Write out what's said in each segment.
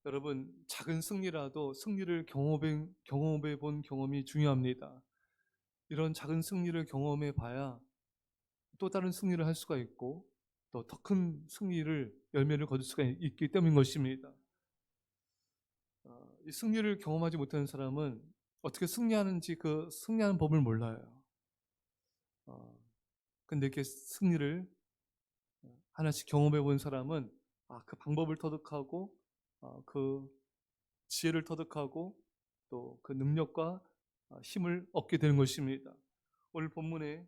여러분, 작은 승리라도 승리를 경험해 본 경험이 중요합니다. 이런 작은 승리를 경험해 봐야 또 다른 승리를 할 수가 있고 또 더 큰 승리를 열매를 거둘 수가 있기 때문인 것입니다. 이 승리를 경험하지 못하는 사람은 어떻게 승리하는지 그 승리하는 법을 몰라요. 어, 근데 이렇게 승리를 하나씩 경험해 본 사람은 그 방법을 터득하고 그 지혜를 터득하고 또 그 능력과 힘을 얻게 되는 것입니다. 오늘 본문에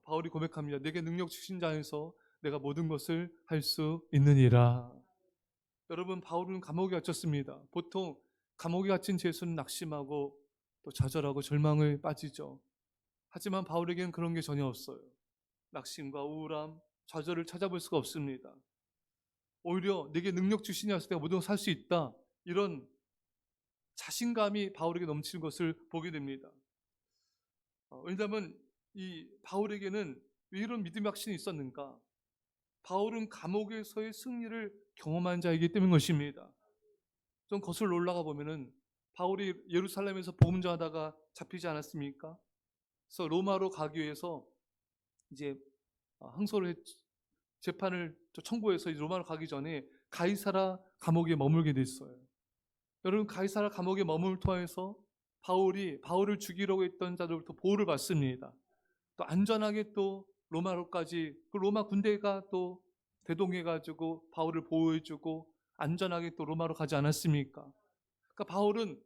바울이 고백합니다. 내게 능력 주신 자 안에서 내가 모든 것을 할 수 있느니라. 여러분, 바울은 감옥에 갇혔습니다. 보통 감옥에 갇힌 죄수는 낙심하고 또 좌절하고 절망을 빠지죠. 하지만 바울에게는 그런 게 전혀 없어요. 낙심과 우울함, 좌절을 찾아볼 수가 없습니다. 오히려 내게 능력 주시니 해서 내가 모든 걸 살 수 있다. 이런 자신감이 바울에게 넘치는 것을 보게 됩니다. 왜냐하면 이 바울에게는 왜 이런 믿음의 확신이 있었는가? 바울은 감옥에서의 승리를 경험한 자이기 때문인 것입니다. 좀 거슬러 올라가 보면은 바울이 예루살렘에서 복음 전하다가 잡히지 않았습니까? 그래서 로마로 가기 위해서 이제 항소를 재판을 청구해서 로마로 가기 전에 가이사라 감옥에 머물게 됐어요. 여러분, 가이사라 감옥에 머물을 통해서 바울을 죽이려고 했던 자들부터 보호를 받습니다. 또 안전하게 또 로마로까지 그 로마 군대가 또 대동해 가지고 바울을 보호해 주고 안전하게 또 로마로 가지 않았습니까? 그러니까 바울은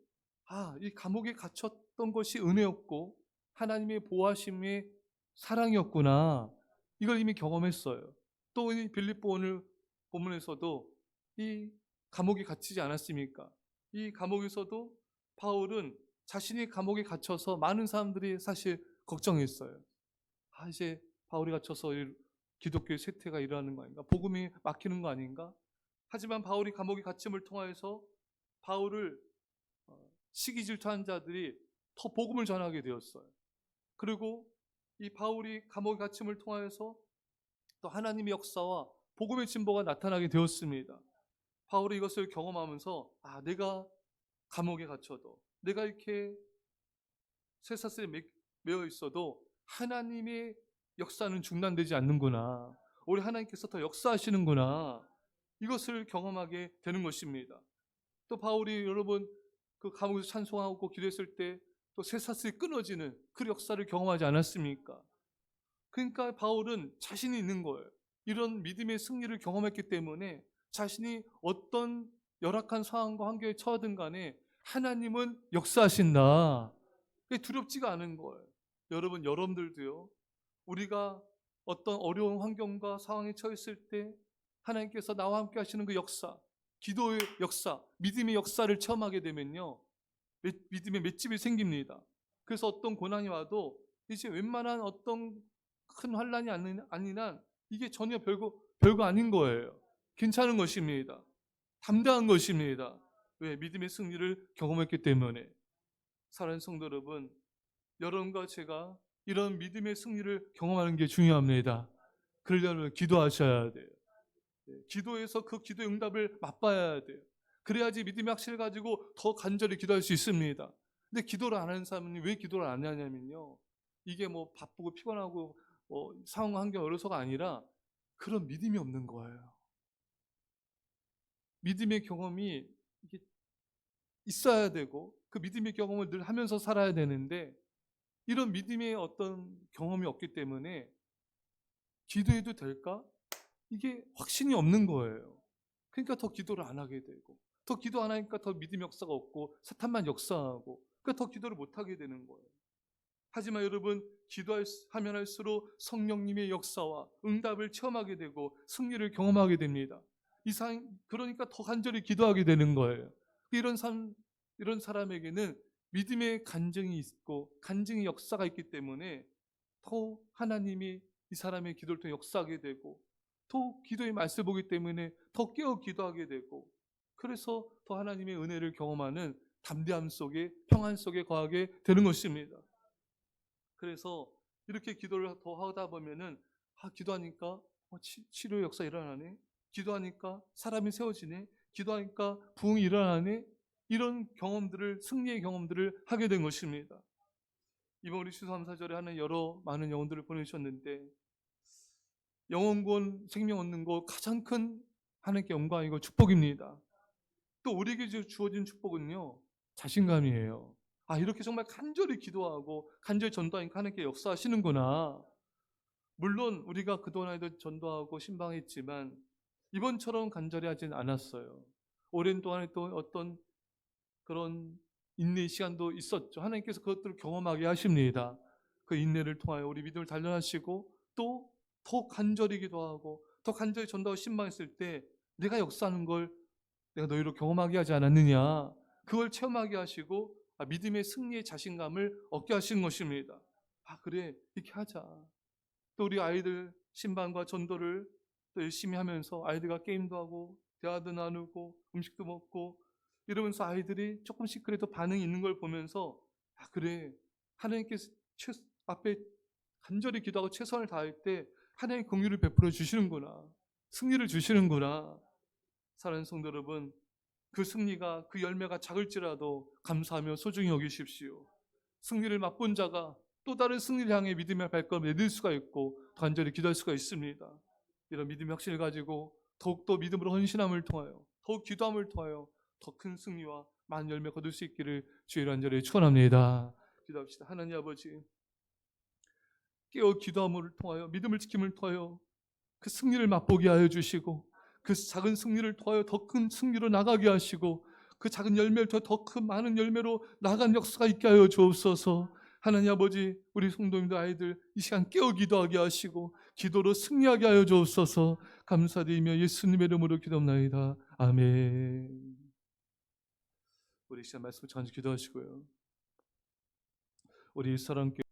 이 감옥에 갇혔던 것이 은혜였고 하나님의 보호하심의 사랑이었구나. 이걸 이미 경험했어요. 또 이 빌립보 오늘 본문에서도 이 감옥에 갇히지 않았습니까? 이 감옥에서도 바울은 자신이 감옥에 갇혀서 많은 사람들이 사실 걱정했어요. 이제 바울이 갇혀서 기독교의 쇠퇴가 일어나는 거 아닌가? 복음이 막히는 거 아닌가? 하지만 바울이 감옥에 갇힘을 통하여서 바울을 시기 질투한 자들이 더 복음을 전하게 되었어요. 그리고 이 바울이 감옥에 갇힘을 통하여서 또 하나님의 역사와 복음의 진보가 나타나게 되었습니다. 바울이 이것을 경험하면서 내가 감옥에 갇혀도 내가 이렇게 쇠사슬에 매여 있어도 하나님의 역사는 중단되지 않는구나. 우리 하나님께서 더 역사하시는구나. 이것을 경험하게 되는 것입니다. 또 바울이 여러분 그 감옥에서 찬송하고 기도했을 때 또 쇠사슬이 끊어지는 그 역사를 경험하지 않았습니까? 그러니까 바울은 자신이 있는 거예요. 이런 믿음의 승리를 경험했기 때문에 자신이 어떤 열악한 상황과 환경에 처하든 간에 하나님은 역사하신다. 그게 두렵지가 않은 거예요. 여러분들도요. 우리가 어떤 어려운 환경과 상황에 처했을 때 하나님께서 나와 함께 하시는 그 역사, 기도의 역사, 믿음의 역사를 체험하게 되면요. 믿음의 맷집이 생깁니다. 그래서 어떤 고난이 와도 이제 웬만한 어떤 큰 환난이 아닌 한 이게 전혀 별거 아닌 거예요. 괜찮은 것입니다. 담대한 것입니다. 왜? 믿음의 승리를 경험했기 때문에. 사랑하는 성도 여러분, 여러분과 제가 이런 믿음의 승리를 경험하는 게 중요합니다. 그러려면 기도하셔야 돼요. 기도해서 그 기도의 응답을 맛봐야 돼요. 그래야지 믿음의 확신을 가지고 더 간절히 기도할 수 있습니다. 근데 기도를 안 하는 사람은 왜 기도를 안 하냐면요. 이게 뭐 바쁘고 피곤하고 상황 환경 어려서가 아니라 그런 믿음이 없는 거예요. 믿음의 경험이 이게 있어야 되고 그 믿음의 경험을 늘 하면서 살아야 되는데 이런 믿음의 어떤 경험이 없기 때문에 기도해도 될까? 이게 확신이 없는 거예요. 그러니까 더 기도를 안 하게 되고 더 기도 안 하니까 더 믿음의 역사가 없고 사탄만 역사하고 그러니까 더 기도를 못 하게 되는 거예요. 하지만 여러분 기도하면 할수록 성령님의 역사와 응답을 체험하게 되고 승리를 경험하게 됩니다. 그러니까 더 간절히 기도하게 되는 거예요. 이런 사람에게는 믿음의 간증이 있고 간증의 역사가 있기 때문에 더 하나님이 이 사람의 기도를 통해 역사하게 되고 더 기도의 말씀을 보기 때문에 더 깨어 기도하게 되고 그래서 더 하나님의 은혜를 경험하는 담대함 속에 평안 속에 거하게 되는 것입니다. 그래서 이렇게 기도를 더 하다 보면은 기도하니까 치료의 역사 일어나네. 기도하니까 사람이 세워지네. 기도하니까 부흥이 일어나네. 이런 경험들을, 승리의 경험들을 하게 된 것입니다. 이번 우리 추수 3, 4절에 하는 여러 많은 영혼들을 보내주셨는데, 영혼권 생명 얻는 거 가장 큰 하나님께 영광이고 축복입니다. 또 우리에게 주어진 축복은요, 자신감이에요. 아, 이렇게 정말 간절히 기도하고 간절히 전도하니까 하나님께 역사하시는구나. 물론 우리가 그동안에도 전도하고 신방했지만 이번처럼 간절히 하진 않았어요. 오랜 동안에 또 어떤 그런 인내의 시간도 있었죠. 하나님께서 그것들을 경험하게 하십니다. 그 인내를 통하여 우리 믿음을 단련하시고 또 더 간절히 기도하고 더 간절히 전도하고 신방했을 때 내가 역사하는 걸 내가 너희로 경험하게 하지 않았느냐, 그걸 체험하게 하시고 믿음의 승리의 자신감을 얻게 하시는 것입니다. 아, 그래, 이렇게 하자. 또 우리 아이들 신방과 전도를 또 열심히 하면서 아이들과 게임도 하고 대화도 나누고 음식도 먹고 이러면서 아이들이 조금씩 그래도 반응이 있는 걸 보면서 아, 그래, 하나님께서 앞에 간절히 기도하고 최선을 다할 때 하나님의 긍휼을 베풀어 주시는구나, 승리를 주시는구나. 사랑하는 성도 여러분, 그 승리가, 그 열매가 작을지라도 감사하며 소중히 여기십시오. 승리를 맛본 자가 또 다른 승리를 향해 믿음의 발걸음을 내딜 수가 있고 간절히 기도할 수가 있습니다. 이런 믿음의 확신을 가지고 더욱더 믿음으로 헌신함을 통하여, 더욱 기도함을 통하여 더 큰 승리와 많은 열매 거둘 수 있기를 주의 간절히 축원합니다. 기도합시다. 하나님 아버지, 깨어 기도함을 통하여 믿음을 지킴을 통하여 그 승리를 맛보게 하여 주시고 그 작은 승리를 통하여 더 큰 승리로 나가게 하시고 그 작은 열매를 통해 더 큰 많은 열매로 나간 역사가 있게 하여 주옵소서. 하나님 아버지, 우리 성도님들 아이들 이 시간 깨어 기도하게 하시고 기도로 승리하게 하여 주옵소서. 감사드리며 예수님의 이름으로 기도합나이다. 아멘. 우리 시간 말씀 전주 기도하시고요. 우리 사랑교회